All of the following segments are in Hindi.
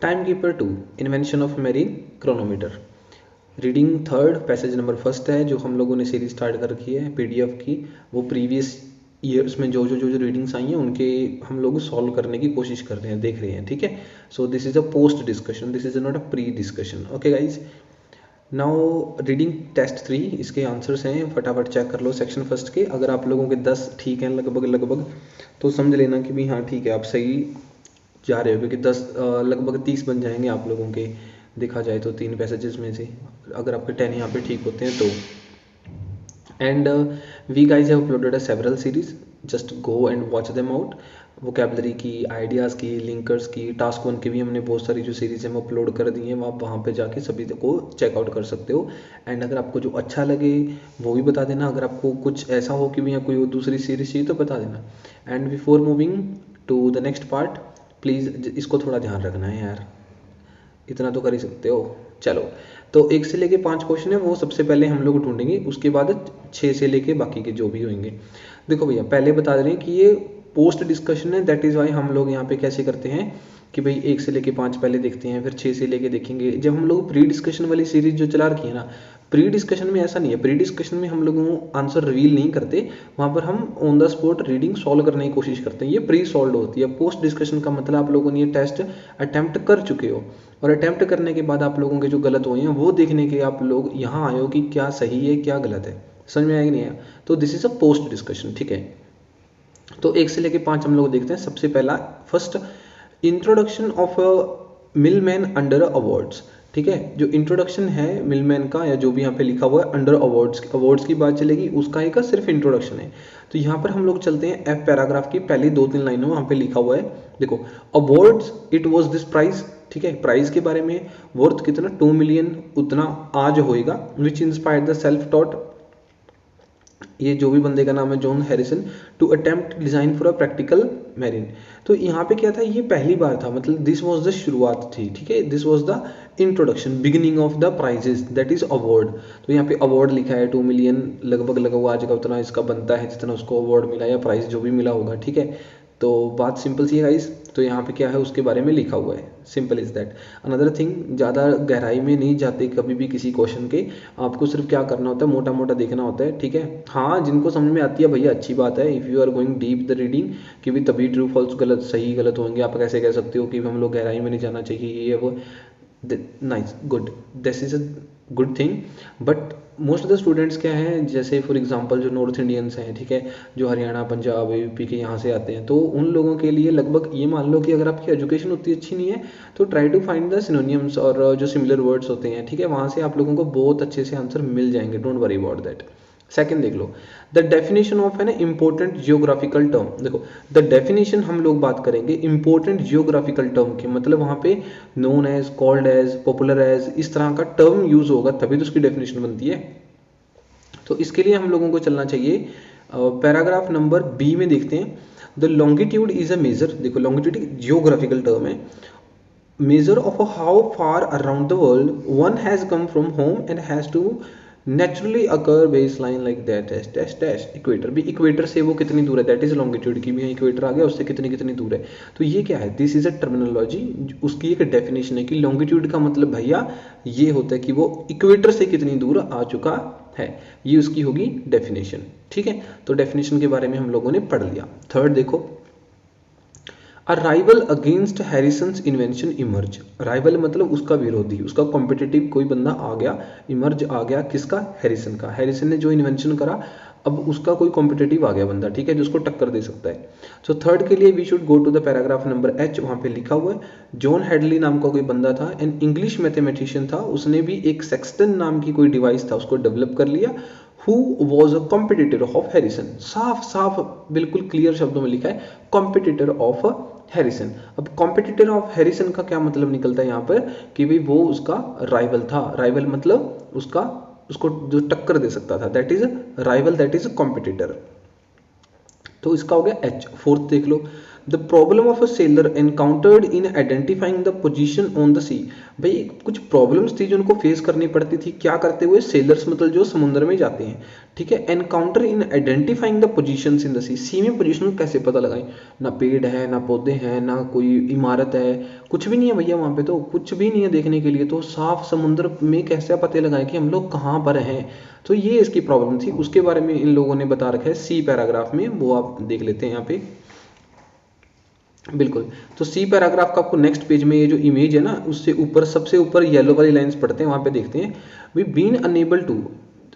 Time keeper 2 invention of marine chronometer. Reading third, passage number first है जो हम लोगों ने सीरीज स्टार्ट कर रखी है पीडीएफ की। वो प्रीवियस ईयर्स में जो रीडिंग्स आई हैं उनके हम लोग सॉल्व करने की कोशिश कर रहे हैं, देख रहे हैं, ठीक है। So this is a post discussion, this is not a pre discussion. Okay guys, now reading test 3, इसके आंसर्स हैं, फटाफट चेक कर लो सेक्शन फर्स्ट के। अगर आप लोगों के 10 ठीक हैं लगभग तो समझ लेना कि भी हाँ ठीक है, आप सही जा रहे हो, क्योंकि 10 लगभग 30 बन जाएंगे आप लोगों के, देखा जाए तो 3 पैसेजेस में से, अगर आपके 10 यहाँ पे ठीक होते हैं तो। And we guys have uploaded a several series, just go and watch them out. Vocabulary की, आइडियाज़ की, लिंकर्स की, टास्क 1 की भी हमने बहुत सारी जो सीरीज है वो अपलोड कर दी हैं, आप वहाँ पे जाके सभी को चेकआउट कर सकते हो। एंड अगर आपको जो अच्छा लगे वो भी बता देना, अगर आपको कुछ ऐसा हो कि भी यहाँ कोई दूसरी सीरीज चाहिए तो बता देना। And before moving to the next part, please इसको थोड़ा ध्यान रखना है यार, इतना तो कर ही सकते हो। चलो, तो 1 से लेके 5 क्वेश्चन है वो सबसे पहले हम लोग ढूंढेंगे, उसके बाद 6 से लेके बाकी के जो भी होंगे। देखो भैया, पहले बता दे रहे हैं कि ये पोस्ट डिस्कशन है, दैट इज़ वाई हम लोग यहाँ पे कैसे करते हैं कि भाई 1 से लेके 5 पहले देखते हैं, फिर 6 से लेके देखेंगे। जब हम लोग प्री डिस्कशन वाली सीरीज जो चला रखी है ना, प्री डिस्कशन में ऐसा नहीं है, प्री डिस्कशन में हम लोगों आंसर रिवील नहीं करते, वहाँ पर हम on the spot reading solve करने की कोशिश करते हैं, ये प्री सॉल्व होती है। पोस्ट डिस्कशन का मतलब आप लोगों ने ये टेस्ट अटैम्प्ट कर चुके हो, और अटैम्प्ट करने के बाद आप लोगों के जो गलत हुए हैं वो देखने के आप लोग यहाँ आए हो कि क्या सही है क्या गलत है, समझ में आया कि नहीं आया। तो this is a post discussion, ठीक है। तो 1 से लेके 5 हम लोग देखते हैं। सबसे पहला first, introduction of Milman under awards, ठीक है। जो इंट्रोडक्शन है मिलमैन का, या जो भी यहाँ पे लिखा हुआ है अंडर अवार्ड्स की बात चलेगी, उसका एक सिर्फ इंट्रोडक्शन है। तो यहाँ पर हम लोग चलते हैं एफ पैराग्राफ की पहली 2-3 लाइनों में, वहाँ पे लिखा हुआ है, देखो, awards it was this prize, ठीक है। प्राइज के बारे में, वर्थ कितना 2 मिलियन, उतना आज होएगा, which inspired the self taught, ये जो भी बंदे का नाम है John Harrison, to attempt design for a practical marine. तो यहाँ पे क्या था, ये पहली बार था, मतलब दिस वाज द शुरुआत थी, ठीक है। This was the introduction, beginning of the prizes, that is award. तो यहाँ पे अवार्ड लिखा है, 2 मिलियन लगभग आज का उतना इसका बनता है जितना उसको अवार्ड मिला या प्राइज जो भी मिला होगा, ठीक है। तो बात सिंपल सी है गाइस, तो यहाँ पे क्या है उसके बारे में लिखा हुआ है, simple is that. Another thing, ज़्यादा गहराई में नहीं जाते कभी भी किसी क्वेश्चन के, आपको सिर्फ क्या करना होता है, मोटा मोटा देखना होता है, ठीक है। हाँ, जिनको समझ में आती है भैया अच्छी बात है, if you are going deep the reading, कि भी तभी ट्रू फॉल्स गलत सही गलत होंगे, आप कैसे कह सकते हो कि हम लोग गहराई में नहीं जाना चाहिए, ये वो, nice, good, this is a good thing. But most of the students क्या हैं, जैसे फॉर एग्जांपल जो नॉर्थ इंडियंस हैं, ठीक है, जो हरियाणा पंजाब यूपी के यहाँ से आते हैं, तो उन लोगों के लिए लगभग ये मान लो कि अगर आपकी एजुकेशन उतनी अच्छी नहीं है तो try to find the synonyms और जो सिमिलर वर्ड्स होते हैं, ठीक है, वहाँ से आप लोगों को बहुत अच्छे से आंसर मिल जाएंगे, don't worry about that. Second देख लो, द डेफिनेशन ऑफ है ना इंपॉर्टेंट जियोग्राफिकल टर्म। देखो, द डेफिनेशन हम लोग बात करेंगे इंपॉर्टेंट जियोग्राफिकल टर्म की, मतलब वहाँ पे known as, called as, popular as, इस तरह का टर्म यूज होगा तभी तो उसकी डेफिनेशन बनती है। तो इसके लिए हम लोगों को चलना चाहिए पैराग्राफ नंबर बी में, देखते हैं। The longitude is a measure, देखो लॉन्गिट्यूड जियोग्राफिकल टर्म है, measure of how far around the world one has come from home and has to naturally occur baseline like that dash equator, भी इक्वेटर से वो कितनी दूर है, दैट इज लॉन्गिट्यूड की भी इक्वेटर आ गया, उससे कितनी कितनी दूर है। तो ये क्या है, दिस इज अ टर्मिनोलॉजी, उसकी एक डेफिनेशन है कि लॉन्गिट्यूड का मतलब भैया ये होता है कि वो इक्वेटर से कितनी दूर आ चुका है, ये उसकी होगी डेफिनेशन, ठीक है। तो डेफिनेशन के बारे में हम लोगों ने पढ़ लिया। थर्ड देखो, a rival against Harrison's invention emerge, rival मतलब उसका विरोधी, उसका कॉम्पिटिटिव कोई बंदा आ गया, इमर्ज आ गया किसका, हैरिसन का, हैरिसन ने जो इन्वेंशन करा, अब उसका कोई कॉम्पिटिटिव आ गया बंदा, ठीक है, जिसको टक्कर दे सकता है। सो थर्ड के लिए we should go to the paragraph number H, वहाँ पे लिखा हुआ है, जॉन हेडली नाम का कोई बंदा था, एन इंग्लिश मैथमेटिशियन था, उसने भी एक सेक्सटन नाम की कोई डिवाइस था उसको डेवलप कर लिया, who was a competitor of Harrison, साफ साफ बिल्कुल क्लियर शब्दों में लिखा है, कॉम्पिटिटर ऑफ हैरिसन। अब कॉम्पिटिटर ऑफ हैरिसन का क्या मतलब निकलता है यहाँ पर, कि भाई वो उसका राइवल था, राइवल मतलब उसको जो टक्कर दे सकता था, that is rival, that is competitor. तो इसका हो गया एच। फोर्थ देख लो, the problem of a sailor encountered in identifying the position on the sea. भाई कुछ प्रॉब्लम्स थी जो उनको फेस करनी पड़ती थी, क्या करते हुए, सेलर्स मतलब जो समुद्र में जाते हैं, ठीक है। Encounter in identifying the positions in the sea में पोजीशन को कैसे पता लगाएं, ना पेड़ है ना पौधे हैं ना कोई इमारत है, कुछ भी नहीं है भैया, वहाँ पे तो कुछ भी नहीं है देखने के लिए, तो साफ समुद्र में कैसे पता लगाएं कि हम लोग कहाँ पर हैं। तो ये इसकी प्रॉब्लम थी, उसके बारे में इन लोगों ने बता रखा है सी पैराग्राफ में, वो आप देख लेते हैं यहाँ पे। बिल्कुल, तो सी पैराग्राफ का आपको नेक्स्ट पेज में ये जो इमेज है ना, उससे ऊपर सबसे ऊपर येलो वाली लाइंस पढ़ते हैं, वहाँ पे देखते हैं we been unable to,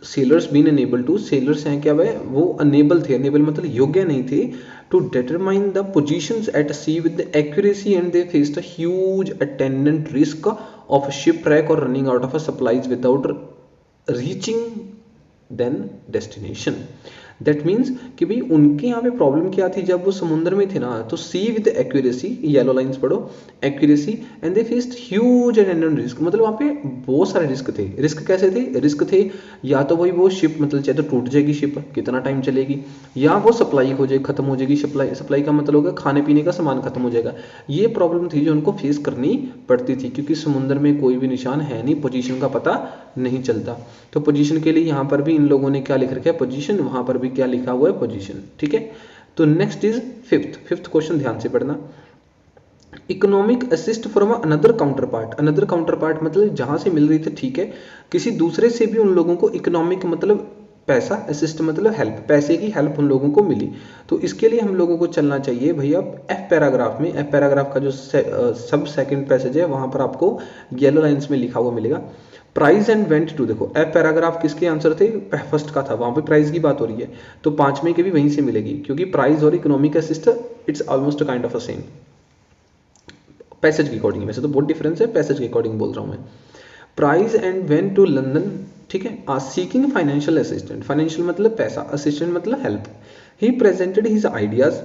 sellers been unable to, sellers हैं क्या भाई, वो अनेबल थे, अनेबल मतलब योग्य नहीं थे, to determine the positions at sea with accuracy and they faced a huge attendant risk of shipwreck और running out of supplies without reaching then destination. That means कि भाई उनके यहाँ पे प्रॉब्लम क्या थी, जब वो समुद्र में थे ना, तो सी विद एक्यूरेसी, येलो लाइंस पढ़ो, accuracy and they faced huge and risk, मतलब वहाँ पे बहुत सारे रिस्क थे। रिस्क कैसे थे, रिस्क थे या तो भाई वो शिप मतलब चाहे तो टूट जाएगी शिप, कितना टाइम चलेगी, या वो सप्लाई हो जाएगी, खत्म हो जाएगी सप्लाई, सप्लाई का मतलब होगा खाने पीने का सामान खत्म हो जाएगा। ये प्रॉब्लम थी जो उनको फेस करनी पड़ती थी, क्योंकि समुद्र में कोई भी निशान है नहीं, पोजीशन का पता नहीं चलता। तो पोजीशन के लिए यहाँ पर भी इन लोगों ने क्या लिख रखा है, पोजीशन, वहाँ पर भी क्या लिखा हुआ है, पोजीशन, ठीक है। तो नेक्स्ट इज फिफ्थ क्वेश्चन, ध्यान से पढ़ना। Economic assist from another counter part, another counter part मतलब जहां से मिल रही थी, ठीक है, किसी दूसरे से भी उन लोगों को इकोनॉमिक मतलब पैसा, असिस्ट मतलब हेल्प, पैसे की हेल्प उन लोगों को मिली। तो इसके लिए हम लोगों को चलना चाहिए भैया एफ पैराग्राफ में, एफ पैराग्राफ का जो सब सेकंड पैसेज है वहां पर आपको येलो लाइंस में लिखा हुआ मिलेगा, प्राइस एंड वेंट टू। देखो एफ पैराग्राफ किसके आंसर थे, फर्स्ट का था, वहां पे प्राइस की बात हो रही है, तो पांचवें के भी वहीं से मिलेगी, क्योंकि प्राइस और economic assist it's almost kind of a same, passage के अकॉर्डिंग, वैसे तो बहुत डिफरेंस है, पैसेज के अकॉर्डिंग बोल रहा हूं मैं। Prize and went to London, ठीक है, are seeking financial assistant, financial मतलब पैसा, असिस्टेंट मतलब help. He presented his ideas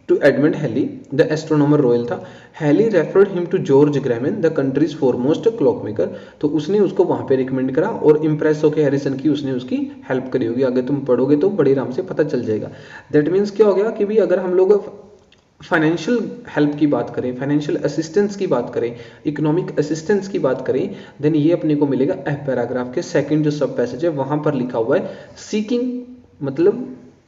to Edmund Halley, the astronomer royal था, Halley referred him to George Graham, the country's foremost clock maker, तो उसने उसको वहां पे रिकमेंड करा और इंप्रेस होकर हैरिसन की उसने उसकी हेल्प करी होगी, आगे तुम पढ़ोगे तो बड़े आराम से पता चल जाएगा। दैट मीन्स क्या हो गया कि भाई अगर हम लोग फाइनेंशियल हेल्प की बात करें, फाइनेंशियल असिस्टेंस की बात करें, इकोनॉमिक असिस्टेंस की बात करें, देन ये अपने को मिलेगा एफ पैराग्राफ के सेकंड जो सब पैसेज है वहां पर लिखा हुआ है सीकिंग, मतलब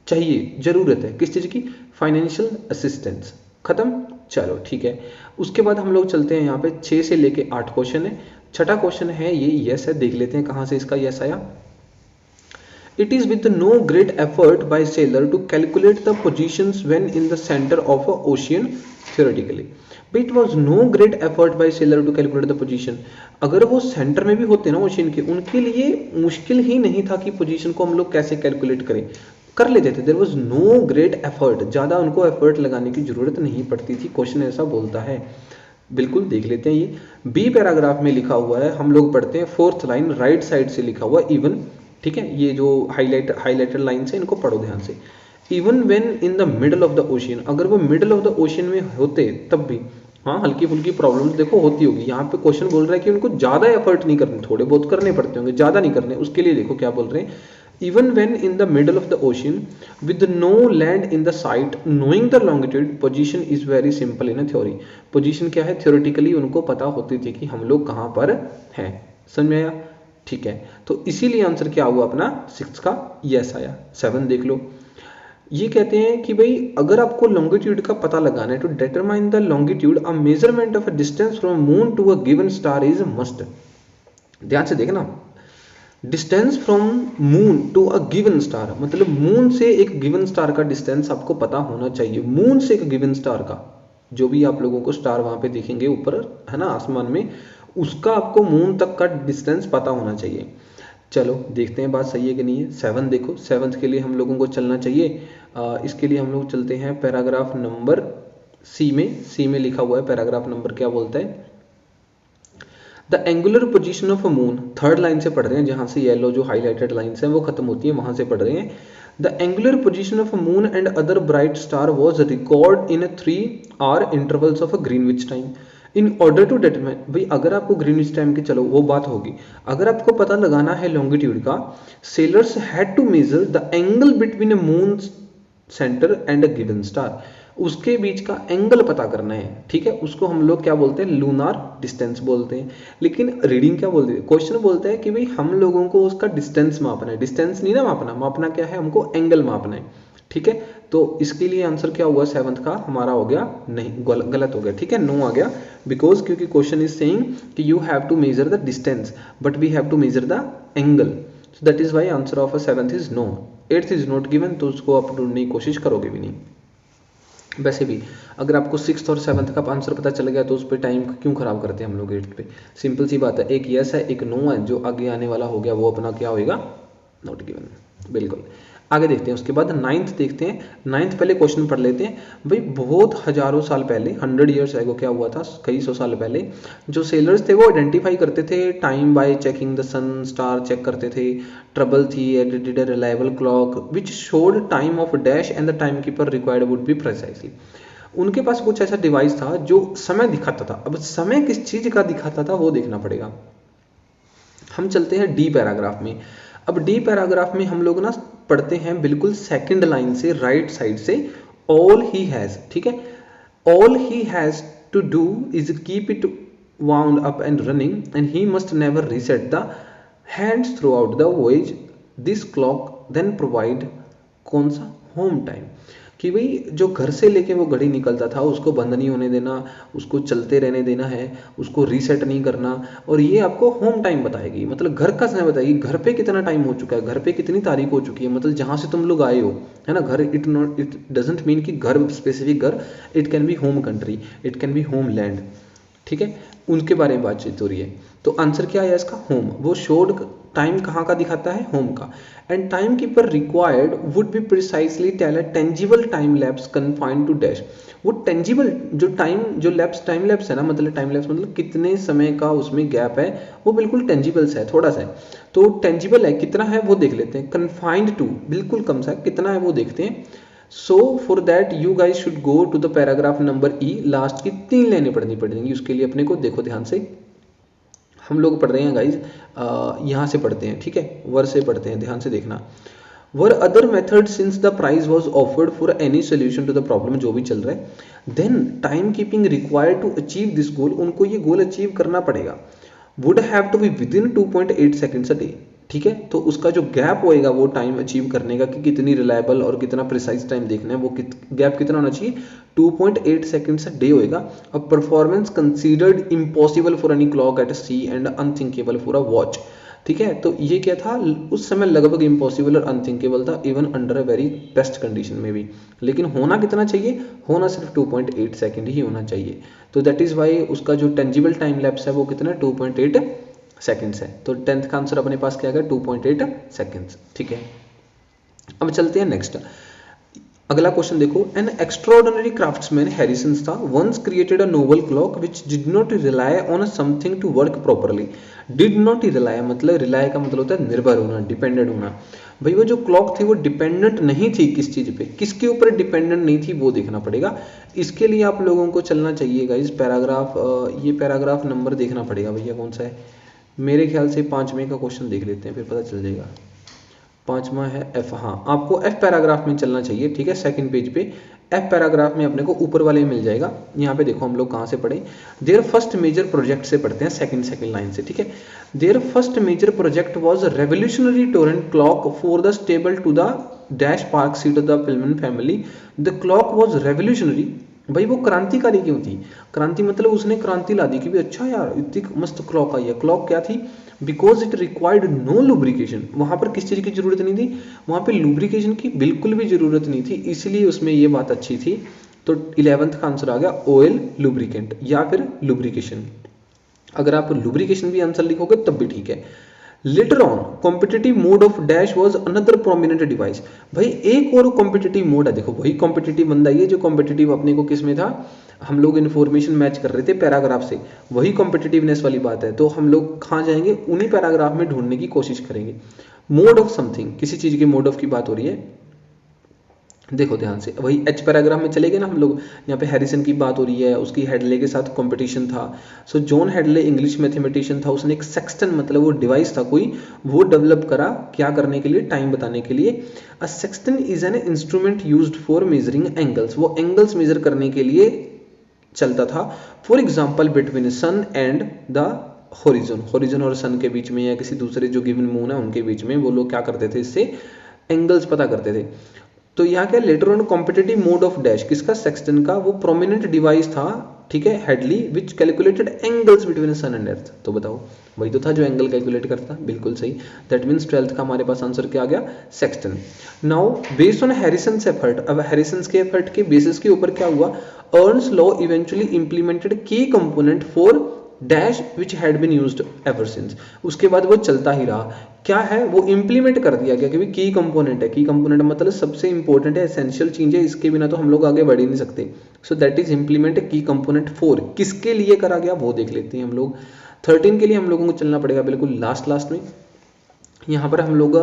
चाहिए, जरूरत है किस चीज की, फाइनेंशियल असिस्टेंस। खत्म, चलो ठीक है। उसके बाद हम लोग चलते हैं यहाँ पे 6 से लेके 8 क्वेश्चन है। छठा क्वेश्चन है ये यस है, देख लेते हैं कहां से इसका यस आया। It is with no great effort by sailor to calculate the positions when in the center of a ocean theoretically. But it was no great effort by sailor to calculate the position. अगर वो सेंटर में भी होते ना ओशियन के, उनके लिए मुश्किल ही नहीं था कि पोजीशन को हम लोग कैसे कैलकुलेट करें, कर लेते थे। There was no great effort, ज़्यादा उनको एफर्ट लगाने की जरूरत नहीं पड़ती थी, क्वेश्चन ऐसा बोलता है। बिल्कुल देख लेते हैं, ये बी पैराग्राफ में लिखा हुआ है, हम लोग पढ़ते हैं फोर्थ लाइन राइट साइड से लिखा हुआ इवन, ठीक है, ये जो हाईलाइटेड लाइन है इनको पढ़ो ध्यान से। Even when in the middle of the ocean, अगर वो मिडल ऑफ द ओशियन में होते तब भी, हाँ हल्की फुल्की प्रॉब्लम देखो होती होगी। यहाँ पे क्वेश्चन बोल रहा है कि उनको ज्यादा एफर्ट नहीं करने, थोड़े बहुत करने पड़ते होंगे, ज्यादा नहीं करने। उसके लिए देखो क्या बोल रहे हैं, even when in the middle of the ocean with no land in the sight knowing the longitude position is very simple in a theory. Position क्या है, थ्योरेटिकली उनको पता होती थी कि हम लोग कहाँ पर हैं। समझ में आया, ठीक है। तो इसीलिए आंसर क्या हुआ अपना 6 का यस आया। 7 देख लो, ये कहते हैं कि भाई अगर आपको लॉन्गिट्यूड का पता लगाना है, to determine the longitude a measurement of a distance from moon to a given star is must. ध्यान से देखना, distance from moon to a given star मतलब मून से एक गिवन स्टार का डिस्टेंस आपको पता होना चाहिए। मून से एक गिवन स्टार का, जो भी आप लोगों को स्टार वहां पे दिखेंगे ऊपर है ना आसमान में, उसका आपको मून तक का डिस्टेंस पता होना चाहिए। चलो देखते हैं बात सही है कि नहीं है। 7 देखो, 7th के लिए हम लोगों को चलना चाहिए। इसके लिए हम लोग चलते हैं पैराग्राफ नंबर सी में। सी में लिखा हुआ है पैराग्राफ नंबर क्या बोलता है, the angular position of a moon, third line से पढ़ रहे हैं, जहां से येलो जो हाईलाइटेड लाइंस हैं वो खत्म होती है वहां से पढ़ रहे हैं। The angular position of a moon and other bright star was record in 3 hour intervals of a Greenwich time in order to determine. भाई अगर आपको ग्रीनविच टाइम की, चलो वो बात होगी, अगर आपको पता लगाना है लॉन्गिट्यूड का, sailors had to measure the angle between a moon center and a given star. उसके बीच का एंगल पता करना है, ठीक है। उसको हम लोग क्या बोलते हैं, लूनार डिस्टेंस बोलते हैं। लेकिन रीडिंग क्या बोलती है, क्वेश्चन बोलता है कि भाई हम लोगों को उसका डिस्टेंस मापना है, डिस्टेंस नहीं ना मापना, मापना क्या है, हमको एंगल मापना है, ठीक है। तो इसके लिए आंसर क्या हुआ 7th का हमारा हो गया नहीं, गलत हो गया, ठीक है, नो आ गया। बिकॉज क्योंकि क्वेश्चन इज सेइंग कि you have to measure the distance but we have to measure the angle, so that is why answer of 7th is no. 8th is not given, तो उसको आप ढूंढने की कोशिश करोगे भी नहीं। वैसे भी अगर आपको 6th और 7th का आंसर पता चल गया तो उस पर टाइम क्यों खराब करते हैं हम लोग 8th पे। सिंपल सी बात है, एक यस है एक नो है, जो आगे आने वाला हो गया वो अपना क्या होएगा, नॉट गिवन, बिल्कुल। आगे देखते हैं, उसके बाद 9th देखते हैं। 9th पहले क्वेश्चन पढ़ लेते हैं भाई। बहुत हजारों साल पहले, 100 ईयर्स एगो क्या हुआ था, कई सौ साल पहले जो सेलर्स थे वो आइडेंटिफाई करते थे time by checking the sun star, check करते थे। ट्रबल थी, edited a reliable clock which showed time of dash and the time keeper required would be precisely. उनके पास कुछ ऐसा डिवाइस था जो समय दिखाता था। अब समय किस चीज का दिखाता था वो देखना पड़ेगा। हम चलते हैं डी पैराग्राफ में। अब डी पैराग्राफ में हम लोग ना पढ़ते हैं बिल्कुल सेकंड लाइन से राइट साइड से, ऑल ही हैज, ठीक है। All he has to do is keep it wound up and running and he must never reset the hands throughout the voyage. This clock then provide कौन सा, होम टाइम, कि भाई जो घर से लेके वो घड़ी निकलता था उसको बंद नहीं होने देना, उसको चलते रहने देना है, उसको रीसेट नहीं करना, और ये आपको होम टाइम बताएगी, मतलब घर का समय बताएगी, घर पे कितना टाइम हो चुका है, घर पे कितनी तारीख हो चुकी है, मतलब जहाँ से तुम लोग आए हो, है ना। घर इट डजेंट मीन कि घर स्पेसिफिक घर, it can be home country, it can be home land, ठीक है, उनके बारे में बातचीत हो रही है। तो आंसर क्या है इसका, होम। वो शोड टाइम कहाँ का दिखाता है, होम का। And time keeper required would be precisely tell a tangible time lapse confined to dash. वो टेंजिबल जो टाइम लैप्स है ना, मतलब टाइम लैप्स मतलब कितने समय का उसमें गैप है, वो बिल्कुल टेंजिबल सा है, थोड़ा सा है। तो टेंजिबल है, कितना है वो देख लेते हैं। कन्फाइंड टू बिल्कुल कम सा है, कितना है वो देखते हैं। So for that you guys should go to the paragraph number E, last की 3 लाइनें पढ़नी पड़ेंगी उसके लिए अपने को। देखो ध्यान से, हम लोग पढ़ रहे हैं गाइज, यहाँ से पढ़ते हैं, ठीक है, वर से पढ़ते हैं, ध्यान से देखना। Were other method since the prize was offered for any solution to the problem, जो भी चल रहा है, then time keeping required to achieve this goal, उनको ये गोल अचीव करना पड़ेगा। Would have to be within 2.8 seconds a day, ठीक है। तो उसका जो गैप होएगा वो टाइम अचीव करने का, कि कितनी रिलायबल और कितना प्रिसाइज टाइम देखना है, वो गैप कितना होना चाहिए, 2.8 सेकेंड्स अ डे होएगा। अब performance considered impossible for any clock at sea and unthinkable for a watch, ठीक है। तो ये क्या था, उस समय लगभग इम्पॉसिबल और अनथिंकेबल था, even under a very best condition में भी। लेकिन होना कितना चाहिए, होना सिर्फ 2.8 सेकेंड ही होना चाहिए। तो दैट इज वाई उसका जो टेंजिबल टाइम लैप्स है वो कितना, 2.8 सेकेंड्स है। तो 10th का आंसर अपने पास क्या है, 2.8 सेकेंड्स, ठीक है। अब चलते हैं नेक्स्ट, अगला क्वेश्चन देखो। एन एक्स्ट्राऑर्डिनरी क्राफ्ट्समैन हैरिसन था once created a noble clock which did not rely on something to work properly. Did not rely मतलब, रिलाई का मतलब होता है निर्भर होना, डिपेंडेंट होना। भाई वो जो क्लॉक थी वो डिपेंडेंट नहीं थी किस चीज पे, किसके ऊपर डिपेंडेंट नहीं थी वो देखना पड़ेगा। इसके लिए आप लोगों को चलना चाहिएगा इस पैराग्राफ, ये पैराग्राफ नंबर देखना पड़ेगा भैया कौन सा है। मेरे ख्याल से 5वें का क्वेश्चन देख लेते हैं, फिर पता चल जाएगा। 5वां है एफ, हाँ आपको एफ पैराग्राफ में चलना चाहिए, ठीक है, सेकंड पेज पे। एफ पैराग्राफ में अपने को ऊपर वाले में मिल जाएगा। यहाँ पे देखो हम लोग कहाँ से पढ़े, देयर फर्स्ट मेजर प्रोजेक्ट से पढ़ते हैं, सेकंड लाइन से, ठीक है। Their first major project was revolutionary turret clock for the stable to the dash park seat of the Filman family. The clock was revolutionary, भाई वो क्रांतिकारी क्यों थी, क्रांति मतलब उसने क्रांति ला दी कि भाई अच्छा यार इतनी मस्त क्लॉक आई है। क्लॉक क्या थी, because it required no lubrication, वहां पर किस चीज की जरूरत नहीं थी, वहां पे लुब्रिकेशन की बिल्कुल भी जरूरत नहीं थी, इसलिए उसमें ये बात अच्छी थी। तो 11th का आंसर आ गया ऑयल लुब्रिकेंट या फिर लुब्रिकेशन। अगर आप लुब्रिकेशन भी आंसर लिखोगे तब भी ठीक है। Later on competitive mode of dash was another prominent device, भाई एक और कॉम्पिटिटिव मोड है। देखो वही कॉम्पिटिटिव बंदा ये जो कॉम्पिटिटिव अपने को किस में था, हम लोग इन्फॉर्मेशन मैच कर रहे थे पैराग्राफ से, वही कॉम्पिटिटिवनेस वाली बात है। तो हम लोग कहाँ जाएंगे, उन्हीं पैराग्राफ में ढूंढने की कोशिश करेंगे। मोड ऑफ समथिंग, किसी चीज के मोड ऑफ की बात हो रही है। देखो ध्यान से, वही एच पैराग्राफ में चले गए ना हम लोग। यहाँ पे हैरिसन की बात हो रही है, उसकी हेडले के साथ कंपटीशन था। सो जॉन हेडले इंग्लिश मैथमेटिशियन था, उसने एक सेक्सटन मतलब वो डिवाइस था कोई, वो डेवलप करा क्या करने के लिए, टाइम बताने के लिए। A sextant is an instrument used for measuring angles, वो एंगल्स मेजर करने के लिए चलता था। For example between sun and the horizon, horizon और सन के बीच में या किसी दूसरे जो गिवन मून है उनके बीच में वो लोग क्या करते थे, इससे एंगल्स पता करते थे। तो यहाँ क्या letter on competitive mode of dash, किसका, सेक्सटन का, वो प्रोमिनेंट डिवाइस था, ठीक है, Hadley, which calculated angles between sun and earth. तो बताओ वही तो था जो एंगल कैलकुलेट करता, बिल्कुल सही। दैट मीन्स 12th का हमारे पास आंसर क्या आ गया, sextant. Now based on Harrison effort, अब हैरिसन के एफर्ट के बेसिस के ऊपर क्या हुआ, Earnshaw eventually implemented key component for dash which had been used ever since, उसके बाद वो चलता ही रहा। क्या है, वो इंप्लीमेंट कर दिया गया, क्योंकि की कंपोनेंट है, की कंपोनेंट मतलब सबसे इंपॉर्टेंट है, एसेंशियल चीज है, इसके बिना तो हम लोग आगे बढ़ ही नहीं सकते। सो दैट इज इंप्लीमेंट की कंपोनेंट 4, किसके लिए करा गया वो देख लेते हैं हम लोग। 13 के लिए हम लोगों को चलना पड़ेगा बिल्कुल लास्ट लास्ट में। यहाँ पर हम लोग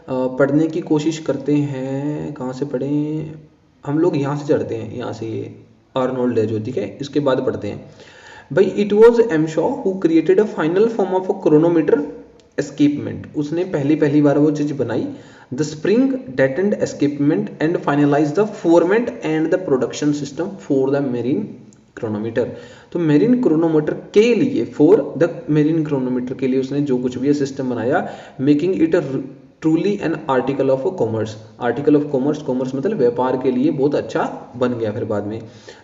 पढ़ने की कोशिश करते हैं, कहाँ से पढ़ें हम लोग, यहाँ से चढ़ते हैं, यहाँ से ये आर्नोल्ड है जो, ठीक है, इसके बाद पढ़ते हैं भाई। It was Earnshaw who created a final form of a chronometer escapement, उसने पहली बार वो चीज बनाई, the spring detent escapement and finalize the format and the production system for the marine chronometer. तो मेरीन क्रोनोमीटर के लिए, फॉर द मेरीन क्रोनोमीटर के लिए उसने जो कुछ भी सिस्टम बनाया, making it truly an article of commerce, article of commerce, commerce मतलब व्यापार के लिए बहुत अच्छा बन गया फिर बाद में।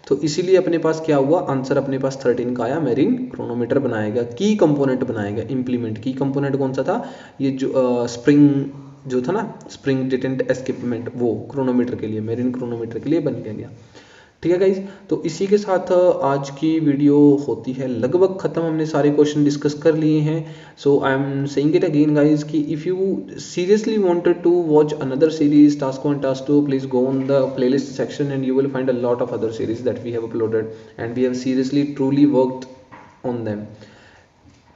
तो इसीलिए अपने पास क्या हुआ, आंसर अपने पास 13 का आया, मेरीन क्रोनोमीटर बनाया गया, की कंपोनेंट बनाया गया, इंप्लीमेंट। की कंपोनेंट कौन सा था, ये जो स्प्रिंग जो था ना, स्प्रिंग डिटेंट एस्केपमेंट, वो क्रोनोमीटर के लिए, मेरीन क्रोनोमीटर के लिए बन गया। ठीक है गाइज, तो इसी के साथ आज की वीडियो होती है लगभग खत्म, हमने सारे क्वेश्चन डिस्कस कर लिए हैं। So I am saying it again guys कि if you seriously wanted to watch another series task 1 task 2, please go on the playlist section and you will find a lot of other series that we have uploaded and we have seriously truly worked on them.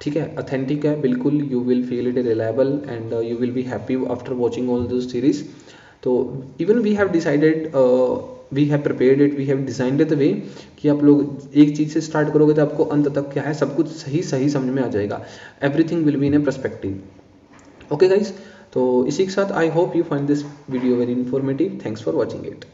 ठीक है, अथेंटिक है बिल्कुल, you will feel it reliable and you will be happy after watching all this series. तो even we have decided, we have prepared it, we have designed it the way कि आप लोग एक चीज से स्टार्ट करोगे तो आपको अंत तक क्या है सब कुछ सही सही समझ में आ जाएगा। Everything will be in A perspective. Okay guys, तो इसी के साथ I hope you find this video very informative. Thanks for watching it.